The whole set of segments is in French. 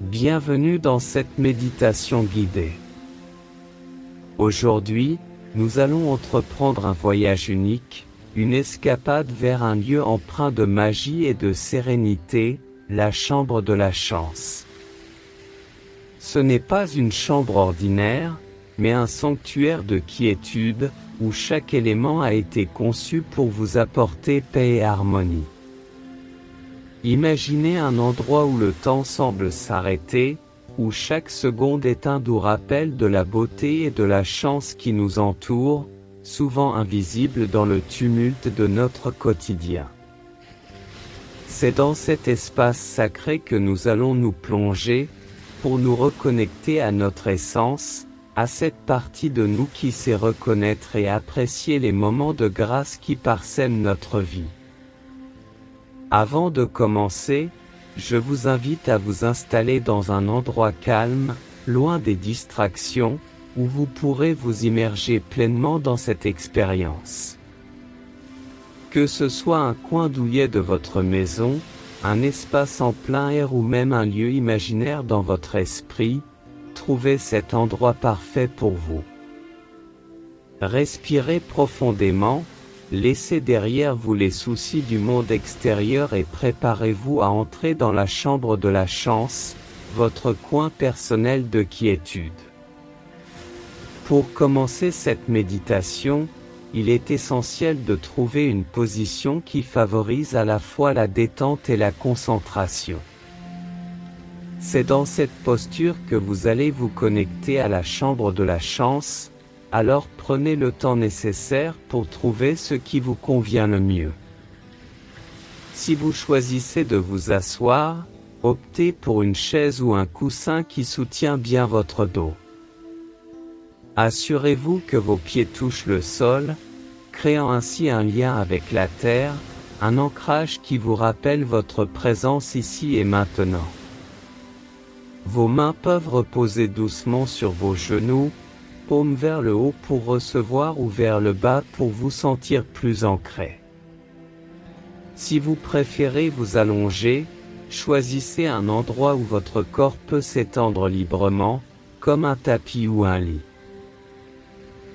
Bienvenue dans cette méditation guidée. Aujourd'hui, nous allons entreprendre un voyage unique, une escapade vers un lieu empreint de magie et de sérénité, la chambre de la chance. Ce n'est pas une chambre ordinaire, mais un sanctuaire de quiétude, où chaque élément a été conçu pour vous apporter paix et harmonie. Imaginez un endroit où le temps semble s'arrêter, où chaque seconde est un doux rappel de la beauté et de la chance qui nous entoure, souvent invisible dans le tumulte de notre quotidien. C'est dans cet espace sacré que nous allons nous plonger, pour nous reconnecter à notre essence, à cette partie de nous qui sait reconnaître et apprécier les moments de grâce qui parsèment notre vie. Avant de commencer, je vous invite à vous installer dans un endroit calme, loin des distractions, où vous pourrez vous immerger pleinement dans cette expérience. Que ce soit un coin douillet de votre maison, un espace en plein air ou même un lieu imaginaire dans votre esprit, trouvez cet endroit parfait pour vous. Respirez profondément. Laissez derrière vous les soucis du monde extérieur et préparez-vous à entrer dans la chambre de la chance, votre coin personnel de quiétude. Pour commencer cette méditation, il est essentiel de trouver une position qui favorise à la fois la détente et la concentration. C'est dans cette posture que vous allez vous connecter à la chambre de la chance. Alors prenez le temps nécessaire pour trouver ce qui vous convient le mieux. Si vous choisissez de vous asseoir, optez pour une chaise ou un coussin qui soutient bien votre dos. Assurez-vous que vos pieds touchent le sol, créant ainsi un lien avec la terre, un ancrage qui vous rappelle votre présence ici et maintenant. Vos mains peuvent reposer doucement sur vos genoux, paume vers le haut pour recevoir ou vers le bas pour vous sentir plus ancré. Si vous préférez vous allonger, choisissez un endroit où votre corps peut s'étendre librement, comme un tapis ou un lit.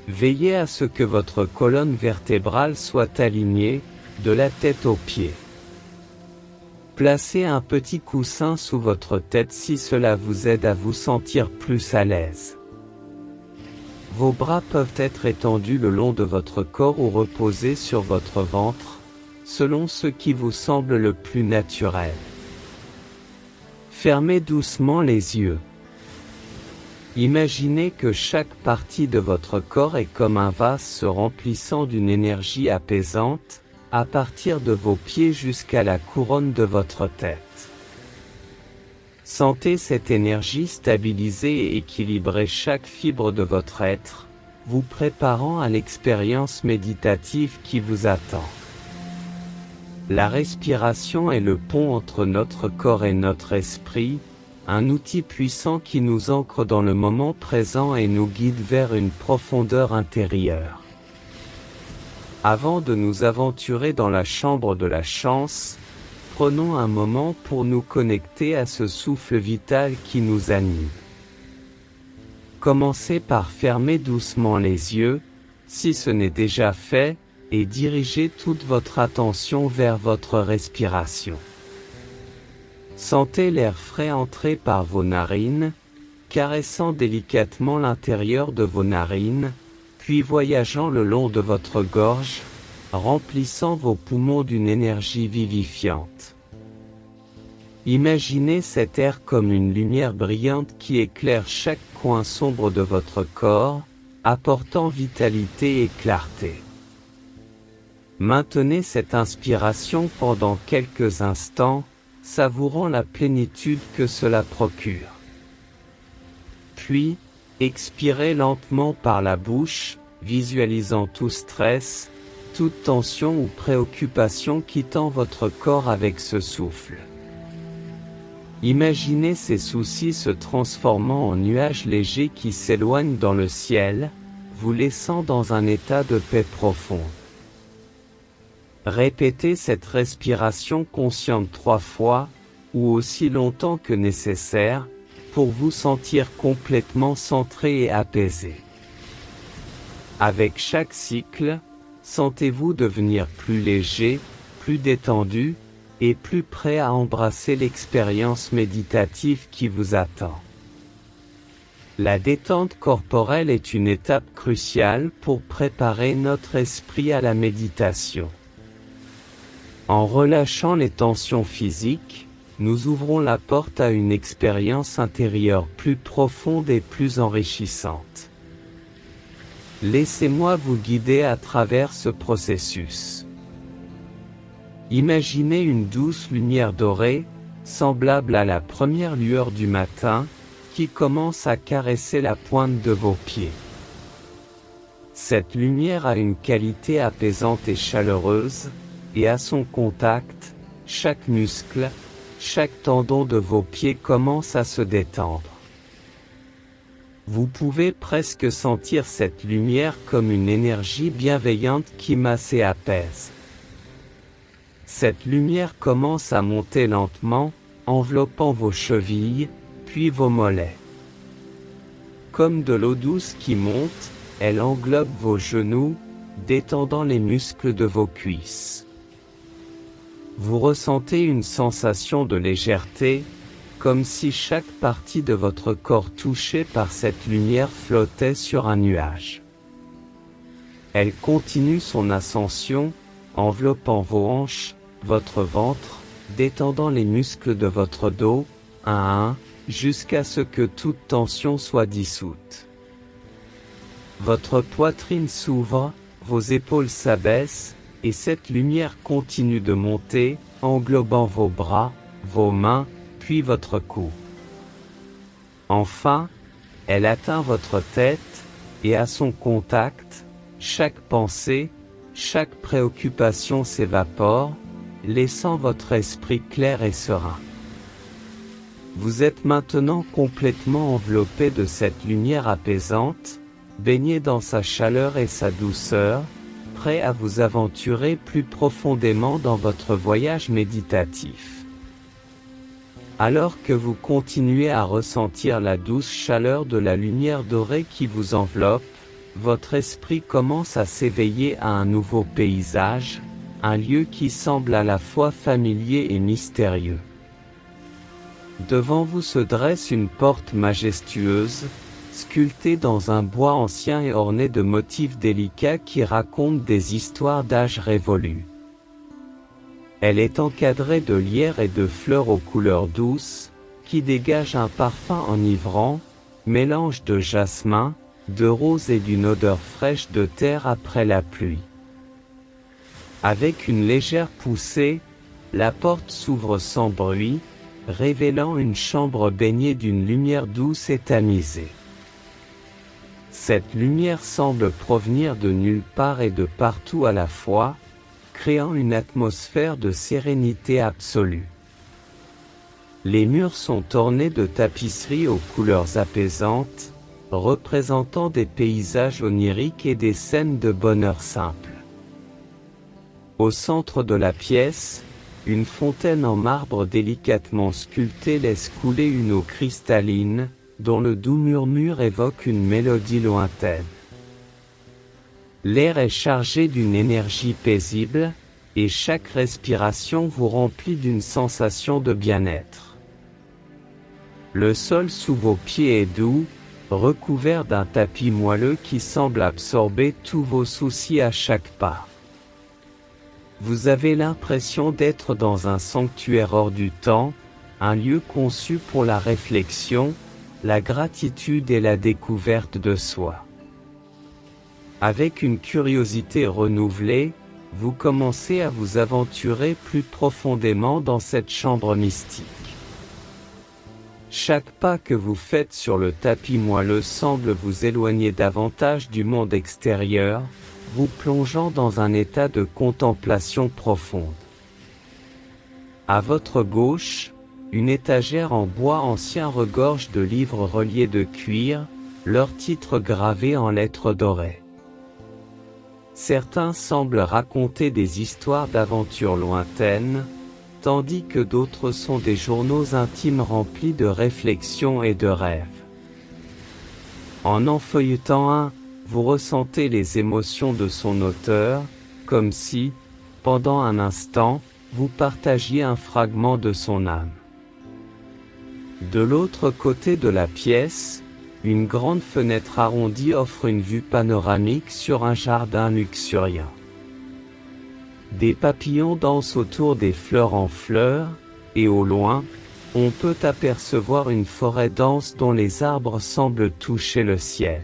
Veillez à ce que votre colonne vertébrale soit alignée, de la tête aux pieds. Placez un petit coussin sous votre tête si cela vous aide à vous sentir plus à l'aise. Vos bras peuvent être étendus le long de votre corps ou reposer sur votre ventre, selon ce qui vous semble le plus naturel. Fermez doucement les yeux. Imaginez que chaque partie de votre corps est comme un vase se remplissant d'une énergie apaisante, à partir de vos pieds jusqu'à la couronne de votre tête. Sentez cette énergie stabiliser et équilibrer chaque fibre de votre être, vous préparant à l'expérience méditative qui vous attend. La respiration est le pont entre notre corps et notre esprit, un outil puissant qui nous ancre dans le moment présent et nous guide vers une profondeur intérieure. Avant de nous aventurer dans la chambre de la chance, prenons un moment pour nous connecter à ce souffle vital qui nous anime. Commencez par fermer doucement les yeux, si ce n'est déjà fait, et dirigez toute votre attention vers votre respiration. Sentez l'air frais entrer par vos narines, caressant délicatement l'intérieur de vos narines, puis voyageant le long de votre gorge, remplissant vos poumons d'une énergie vivifiante. Imaginez cet air comme une lumière brillante qui éclaire chaque coin sombre de votre corps, apportant vitalité et clarté. Maintenez cette inspiration pendant quelques instants, savourant la plénitude que cela procure. Puis, expirez lentement par la bouche, visualisant tout stress, toute tension ou préoccupation quittant votre corps avec ce souffle. Imaginez ces soucis se transformant en nuages légers qui s'éloignent dans le ciel, vous laissant dans un état de paix profonde. Répétez cette respiration consciente 3 fois, ou aussi longtemps que nécessaire, pour vous sentir complètement centré et apaisé. Avec chaque cycle, sentez-vous devenir plus léger, plus détendu, et plus prêt à embrasser l'expérience méditative qui vous attend. La détente corporelle est une étape cruciale pour préparer notre esprit à la méditation. En relâchant les tensions physiques, nous ouvrons la porte à une expérience intérieure plus profonde et plus enrichissante. Laissez-moi vous guider à travers ce processus. Imaginez une douce lumière dorée, semblable à la première lueur du matin, qui commence à caresser la pointe de vos pieds. Cette lumière a une qualité apaisante et chaleureuse, et à son contact, chaque muscle, chaque tendon de vos pieds commence à se détendre. Vous pouvez presque sentir cette lumière comme une énergie bienveillante qui masse et apaise. Cette lumière commence à monter lentement, enveloppant vos chevilles, puis vos mollets. Comme de l'eau douce qui monte, elle englobe vos genoux, détendant les muscles de vos cuisses. Vous ressentez une sensation de légèreté, comme si chaque partie de votre corps touchée par cette lumière flottait sur un nuage. Elle continue son ascension, enveloppant vos hanches, votre ventre, détendant les muscles de votre dos, un à un, jusqu'à ce que toute tension soit dissoute. Votre poitrine s'ouvre, vos épaules s'abaissent, et cette lumière continue de monter, englobant vos bras, vos mains, puis votre cou. Enfin, elle atteint votre tête, et à son contact, chaque pensée, chaque préoccupation s'évapore, laissant votre esprit clair et serein. Vous êtes maintenant complètement enveloppé de cette lumière apaisante, baigné dans sa chaleur et sa douceur, prêt à vous aventurer plus profondément dans votre voyage méditatif. Alors que vous continuez à ressentir la douce chaleur de la lumière dorée qui vous enveloppe, votre esprit commence à s'éveiller à un nouveau paysage, un lieu qui semble à la fois familier et mystérieux. Devant vous se dresse une porte majestueuse, sculptée dans un bois ancien et ornée de motifs délicats qui racontent des histoires d'âges révolus. Elle est encadrée de lierre et de fleurs aux couleurs douces, qui dégagent un parfum enivrant, mélange de jasmin, de rose et d'une odeur fraîche de terre après la pluie. Avec une légère poussée, la porte s'ouvre sans bruit, révélant une chambre baignée d'une lumière douce et tamisée. Cette lumière semble provenir de nulle part et de partout à la fois, créant une atmosphère de sérénité absolue. Les murs sont ornés de tapisseries aux couleurs apaisantes, représentant des paysages oniriques et des scènes de bonheur simple. Au centre de la pièce, une fontaine en marbre délicatement sculptée laisse couler une eau cristalline, dont le doux murmure évoque une mélodie lointaine. L'air est chargé d'une énergie paisible, et chaque respiration vous remplit d'une sensation de bien-être. Le sol sous vos pieds est doux, recouvert d'un tapis moelleux qui semble absorber tous vos soucis à chaque pas. Vous avez l'impression d'être dans un sanctuaire hors du temps, un lieu conçu pour la réflexion, la gratitude et la découverte de soi. Avec une curiosité renouvelée, vous commencez à vous aventurer plus profondément dans cette chambre mystique. Chaque pas que vous faites sur le tapis moelleux semble vous éloigner davantage du monde extérieur, vous plongeant dans un état de contemplation profonde. À votre gauche, une étagère en bois ancien regorge de livres reliés de cuir, leurs titres gravés en lettres dorées. Certains semblent raconter des histoires d'aventures lointaines, tandis que d'autres sont des journaux intimes remplis de réflexions et de rêves. En feuilletant un, vous ressentez les émotions de son auteur, comme si, pendant un instant, vous partagiez un fragment de son âme. De l'autre côté de la pièce, une grande fenêtre arrondie offre une vue panoramique sur un jardin luxuriant. Des papillons dansent autour des fleurs en fleurs, et au loin, on peut apercevoir une forêt dense dont les arbres semblent toucher le ciel.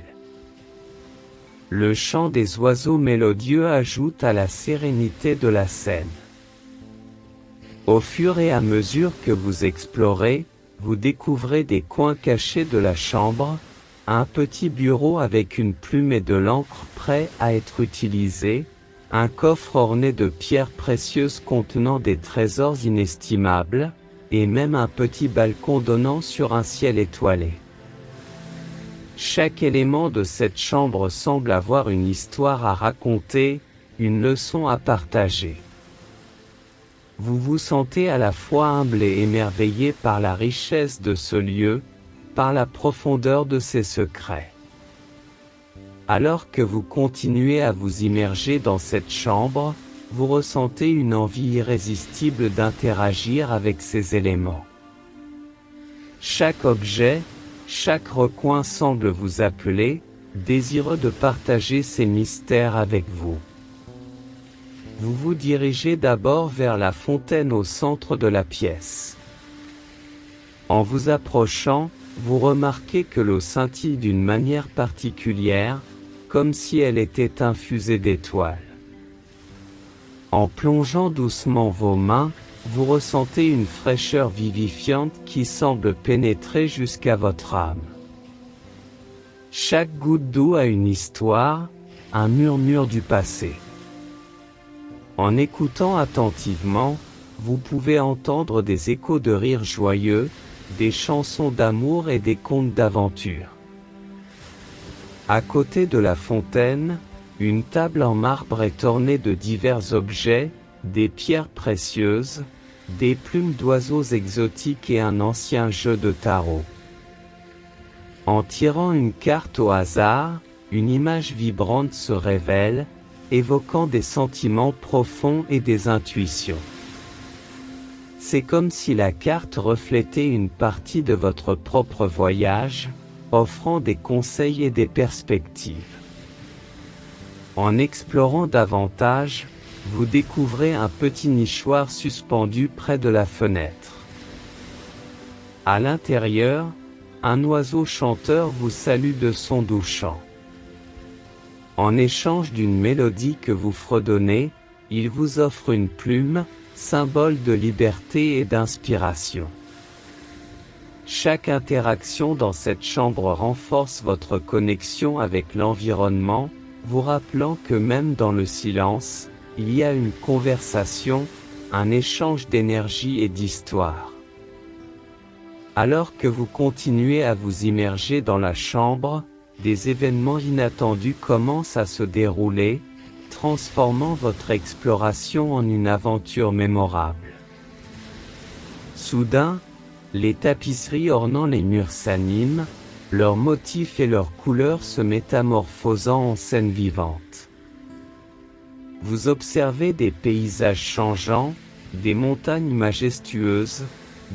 Le chant des oiseaux mélodieux ajoute à la sérénité de la scène. Au fur et à mesure que vous explorez, vous découvrez des coins cachés de la chambre, un petit bureau avec une plume et de l'encre prêt à être utilisé, un coffre orné de pierres précieuses contenant des trésors inestimables, et même un petit balcon donnant sur un ciel étoilé. Chaque élément de cette chambre semble avoir une histoire à raconter, une leçon à partager. Vous vous sentez à la fois humble et émerveillé par la richesse de ce lieu, par la profondeur de ses secrets. Alors que vous continuez à vous immerger dans cette chambre, vous ressentez une envie irrésistible d'interagir avec ces éléments. Chaque objet, chaque recoin semble vous appeler, désireux de partager ces mystères avec vous. Vous vous dirigez d'abord vers la fontaine au centre de la pièce. En vous approchant, vous remarquez que l'eau scintille d'une manière particulière, comme si elle était infusée d'étoiles. En plongeant doucement vos mains, vous ressentez une fraîcheur vivifiante qui semble pénétrer jusqu'à votre âme. Chaque goutte d'eau a une histoire, un murmure du passé. En écoutant attentivement, vous pouvez entendre des échos de rires joyeux, des chansons d'amour et des contes d'aventure. À côté de la fontaine, une table en marbre est ornée de divers objets, des pierres précieuses, des plumes d'oiseaux exotiques et un ancien jeu de tarot. En tirant une carte au hasard, une image vibrante se révèle, évoquant des sentiments profonds et des intuitions. C'est comme si la carte reflétait une partie de votre propre voyage, offrant des conseils et des perspectives. En explorant davantage, vous découvrez un petit nichoir suspendu près de la fenêtre. À l'intérieur, un oiseau chanteur vous salue de son doux chant. En échange d'une mélodie que vous fredonnez, il vous offre une plume, symbole de liberté et d'inspiration. Chaque interaction dans cette chambre renforce votre connexion avec l'environnement, vous rappelant que même dans le silence, il y a une conversation, un échange d'énergie et d'histoire. Alors que vous continuez à vous immerger dans la chambre, des événements inattendus commencent à se dérouler, transformant votre exploration en une aventure mémorable. Soudain, les tapisseries ornant les murs s'animent, leurs motifs et leurs couleurs se métamorphosant en scènes vivantes. Vous observez des paysages changeants, des montagnes majestueuses,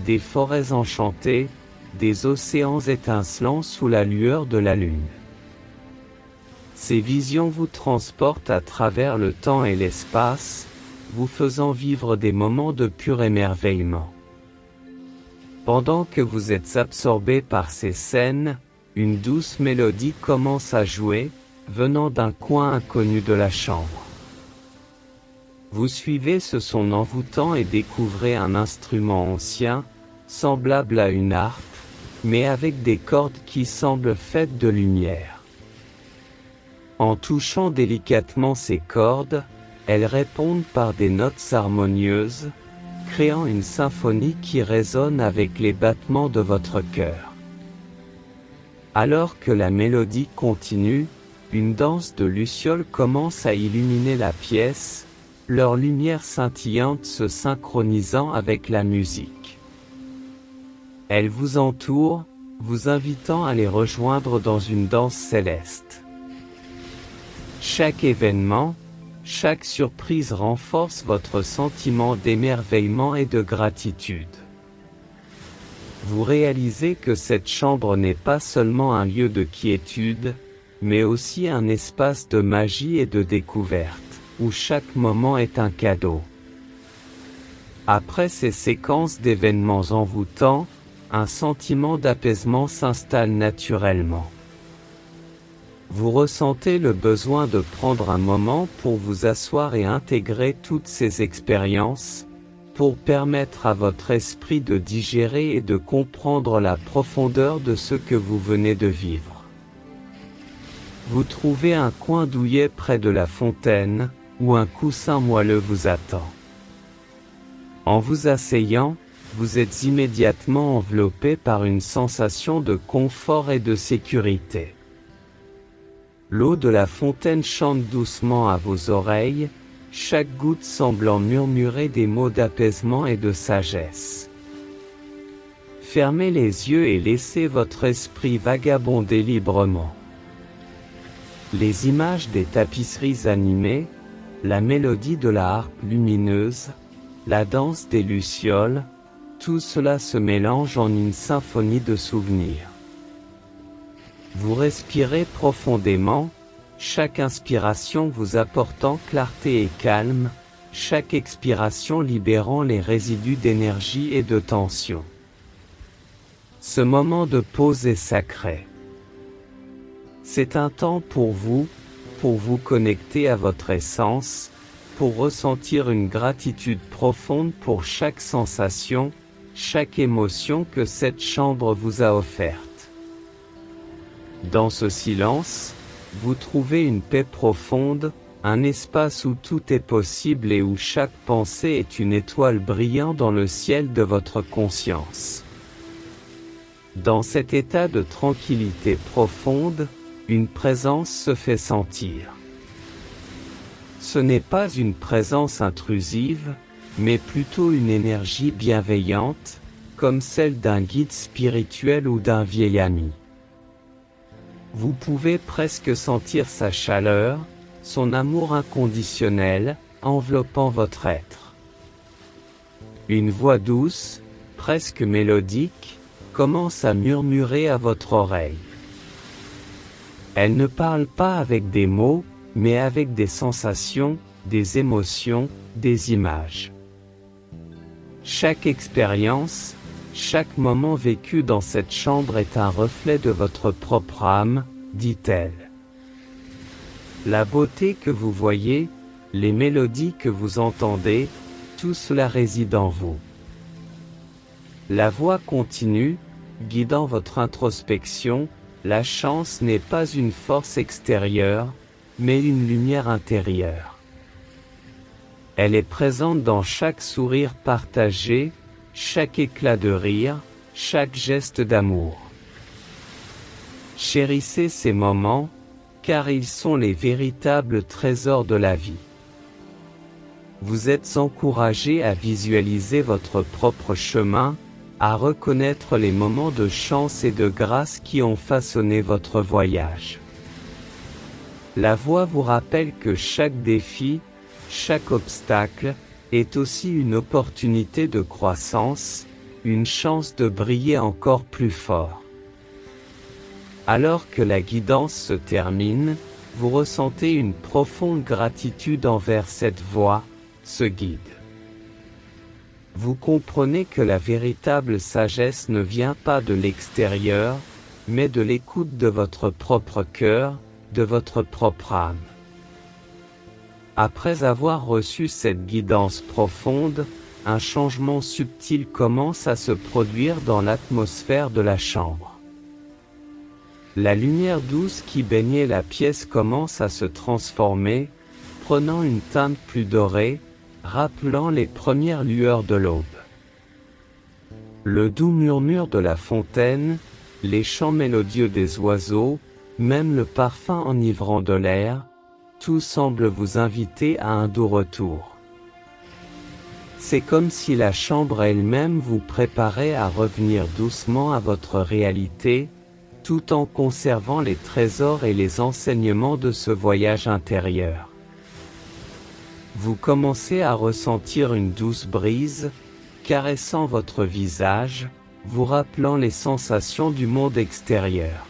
des forêts enchantées, des océans étincelants sous la lueur de la lune. Ces visions vous transportent à travers le temps et l'espace, vous faisant vivre des moments de pur émerveillement. Pendant que vous êtes absorbé par ces scènes, une douce mélodie commence à jouer, venant d'un coin inconnu de la chambre. Vous suivez ce son envoûtant et découvrez un instrument ancien, semblable à une harpe, mais avec des cordes qui semblent faites de lumière. En touchant délicatement ces cordes, elles répondent par des notes harmonieuses, créant une symphonie qui résonne avec les battements de votre cœur. Alors que la mélodie continue, une danse de lucioles commence à illuminer la pièce, leur lumière scintillante se synchronisant avec la musique. Elle vous entoure, vous invitant à les rejoindre dans une danse céleste. Chaque événement, chaque surprise renforce votre sentiment d'émerveillement et de gratitude. Vous réalisez que cette chambre n'est pas seulement un lieu de quiétude, mais aussi un espace de magie et de découverte, où chaque moment est un cadeau. Après ces séquences d'événements envoûtants, un sentiment d'apaisement s'installe naturellement. Vous ressentez le besoin de prendre un moment pour vous asseoir et intégrer toutes ces expériences, pour permettre à votre esprit de digérer et de comprendre la profondeur de ce que vous venez de vivre. Vous trouvez un coin douillet près de la fontaine, où un coussin moelleux vous attend. En vous asseyant, vous êtes immédiatement enveloppé par une sensation de confort et de sécurité. L'eau de la fontaine chante doucement à vos oreilles, chaque goutte semblant murmurer des mots d'apaisement et de sagesse. Fermez les yeux et laissez votre esprit vagabonder librement. Les images des tapisseries animées, la mélodie de la harpe lumineuse, la danse des lucioles, tout cela se mélange en une symphonie de souvenirs. Vous respirez profondément, chaque inspiration vous apportant clarté et calme, chaque expiration libérant les résidus d'énergie et de tension. Ce moment de pause est sacré. C'est un temps pour vous connecter à votre essence, pour ressentir une gratitude profonde pour chaque sensation, chaque émotion que cette chambre vous a offerte. Dans ce silence, vous trouvez une paix profonde, un espace où tout est possible et où chaque pensée est une étoile brillant dans le ciel de votre conscience. Dans cet état de tranquillité profonde, une présence se fait sentir. Ce n'est pas une présence intrusive, mais plutôt une énergie bienveillante, comme celle d'un guide spirituel ou d'un vieil ami. Vous pouvez presque sentir sa chaleur, son amour inconditionnel, enveloppant votre être. Une voix douce, presque mélodique, commence à murmurer à votre oreille. Elle ne parle pas avec des mots, mais avec des sensations, des émotions, des images. Chaque expérience, chaque moment vécu dans cette chambre est un reflet de votre propre âme, dit-elle. La beauté que vous voyez, les mélodies que vous entendez, tout cela réside en vous. La voix continue, guidant votre introspection, la chance n'est pas une force extérieure, mais une lumière intérieure. Elle est présente dans chaque sourire partagé, chaque éclat de rire, chaque geste d'amour. Chérissez ces moments, car ils sont les véritables trésors de la vie. Vous êtes encouragé à visualiser votre propre chemin, à reconnaître les moments de chance et de grâce qui ont façonné votre voyage. La voix vous rappelle que chaque défi, chaque obstacle, est aussi une opportunité de croissance, une chance de briller encore plus fort. Alors que la guidance se termine, vous ressentez une profonde gratitude envers cette voix, ce guide. Vous comprenez que la véritable sagesse ne vient pas de l'extérieur, mais de l'écoute de votre propre cœur, de votre propre âme. Après avoir reçu cette guidance profonde, un changement subtil commence à se produire dans l'atmosphère de la chambre. La lumière douce qui baignait la pièce commence à se transformer, prenant une teinte plus dorée, rappelant les premières lueurs de l'aube. Le doux murmure de la fontaine, les chants mélodieux des oiseaux, même le parfum enivrant de l'air, tout semble vous inviter à un doux retour. C'est comme si la chambre elle-même vous préparait à revenir doucement à votre réalité, tout en conservant les trésors et les enseignements de ce voyage intérieur. Vous commencez à ressentir une douce brise, caressant votre visage, vous rappelant les sensations du monde extérieur.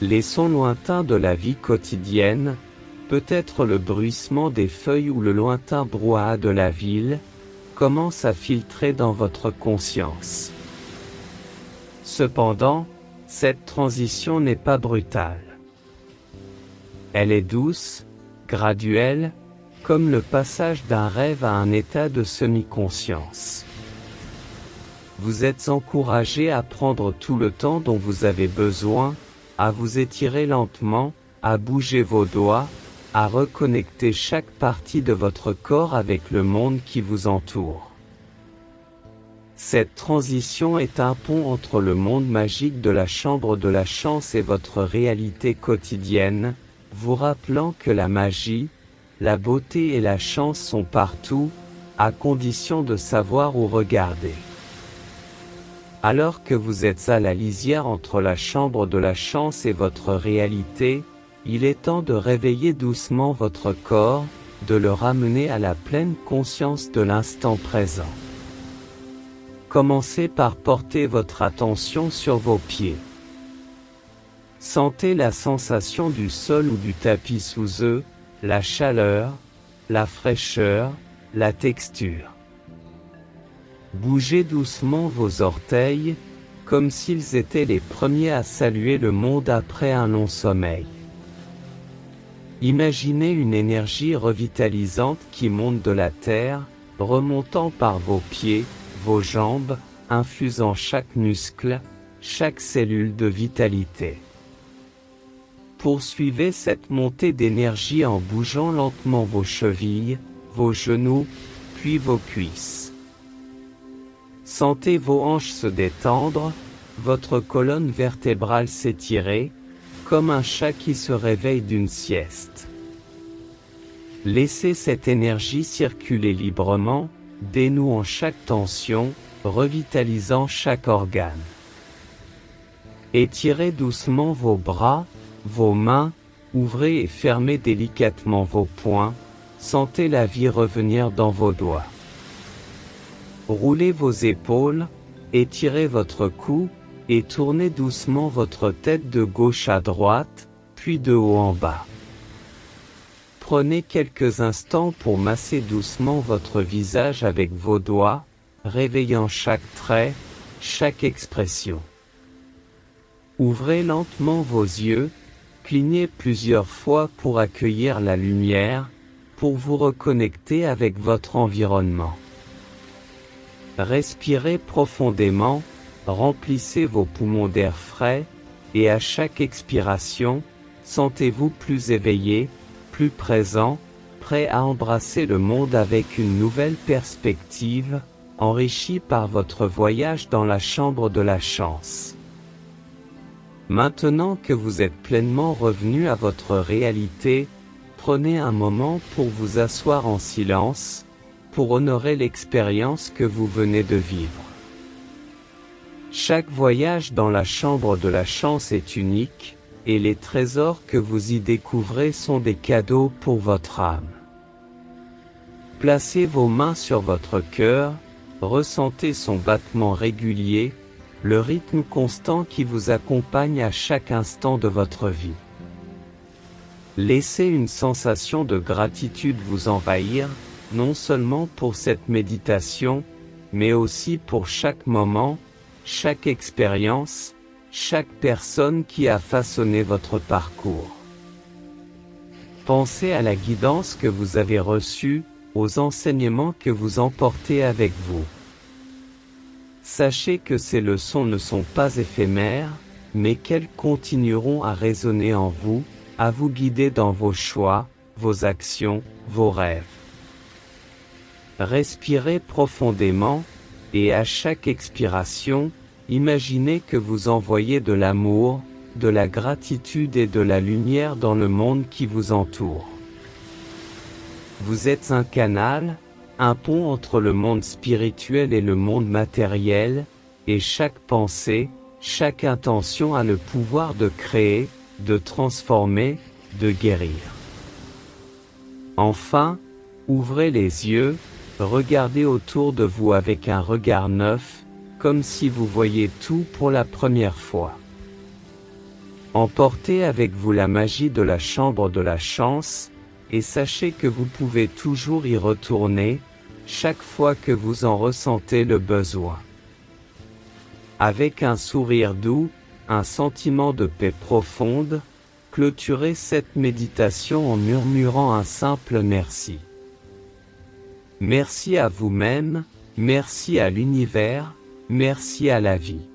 Les sons lointains de la vie quotidienne, peut-être le bruissement des feuilles ou le lointain brouhaha de la ville, commencent à filtrer dans votre conscience. Cependant, cette transition n'est pas brutale. Elle est douce, graduelle, comme le passage d'un rêve à un état de semi-conscience. Vous êtes encouragé à prendre tout le temps dont vous avez besoin, à vous étirer lentement, à bouger vos doigts, à reconnecter chaque partie de votre corps avec le monde qui vous entoure. Cette transition est un pont entre le monde magique de la chambre de la chance et votre réalité quotidienne, vous rappelant que la magie, la beauté et la chance sont partout, à condition de savoir où regarder. Alors que vous êtes à la lisière entre la chambre de la chance et votre réalité, il est temps de réveiller doucement votre corps, de le ramener à la pleine conscience de l'instant présent. Commencez par porter votre attention sur vos pieds. Sentez la sensation du sol ou du tapis sous eux, la chaleur, la fraîcheur, la texture. Bougez doucement vos orteils, comme s'ils étaient les premiers à saluer le monde après un long sommeil. Imaginez une énergie revitalisante qui monte de la terre, remontant par vos pieds, vos jambes, infusant chaque muscle, chaque cellule de vitalité. Poursuivez cette montée d'énergie en bougeant lentement vos chevilles, vos genoux, puis vos cuisses. Sentez vos hanches se détendre, votre colonne vertébrale s'étirer, comme un chat qui se réveille d'une sieste. Laissez cette énergie circuler librement, dénouant chaque tension, revitalisant chaque organe. Étirez doucement vos bras, vos mains, ouvrez et fermez délicatement vos poings, sentez la vie revenir dans vos doigts. Roulez vos épaules, étirez votre cou, et tournez doucement votre tête de gauche à droite, puis de haut en bas. Prenez quelques instants pour masser doucement votre visage avec vos doigts, réveillant chaque trait, chaque expression. Ouvrez lentement vos yeux, clignez plusieurs fois pour accueillir la lumière, pour vous reconnecter avec votre environnement. Respirez profondément, remplissez vos poumons d'air frais, et à chaque expiration, sentez-vous plus éveillé, plus présent, prêt à embrasser le monde avec une nouvelle perspective, enrichi par votre voyage dans la chambre de la chance. Maintenant que vous êtes pleinement revenu à votre réalité, prenez un moment pour vous asseoir en silence, pour honorer l'expérience que vous venez de vivre. Chaque voyage dans la chambre de la chance est unique, et les trésors que vous y découvrez sont des cadeaux pour votre âme. Placez vos mains sur votre cœur, ressentez son battement régulier, le rythme constant qui vous accompagne à chaque instant de votre vie. Laissez une sensation de gratitude vous envahir, non seulement pour cette méditation, mais aussi pour chaque moment, chaque expérience, chaque personne qui a façonné votre parcours. Pensez à la guidance que vous avez reçue, aux enseignements que vous emportez avec vous. Sachez que ces leçons ne sont pas éphémères, mais qu'elles continueront à résonner en vous, à vous guider dans vos choix, vos actions, vos rêves. Respirez profondément, et à chaque expiration, imaginez que vous envoyez de l'amour, de la gratitude et de la lumière dans le monde qui vous entoure. Vous êtes un canal, un pont entre le monde spirituel et le monde matériel, et chaque pensée, chaque intention a le pouvoir de créer, de transformer, de guérir. Enfin, ouvrez les yeux, regardez autour de vous avec un regard neuf, comme si vous voyiez tout pour la première fois. Emportez avec vous la magie de la chambre de la chance, et sachez que vous pouvez toujours y retourner, chaque fois que vous en ressentez le besoin. Avec un sourire doux, un sentiment de paix profonde, clôturez cette méditation en murmurant un simple merci. Merci à vous-même, merci à l'univers, merci à la vie.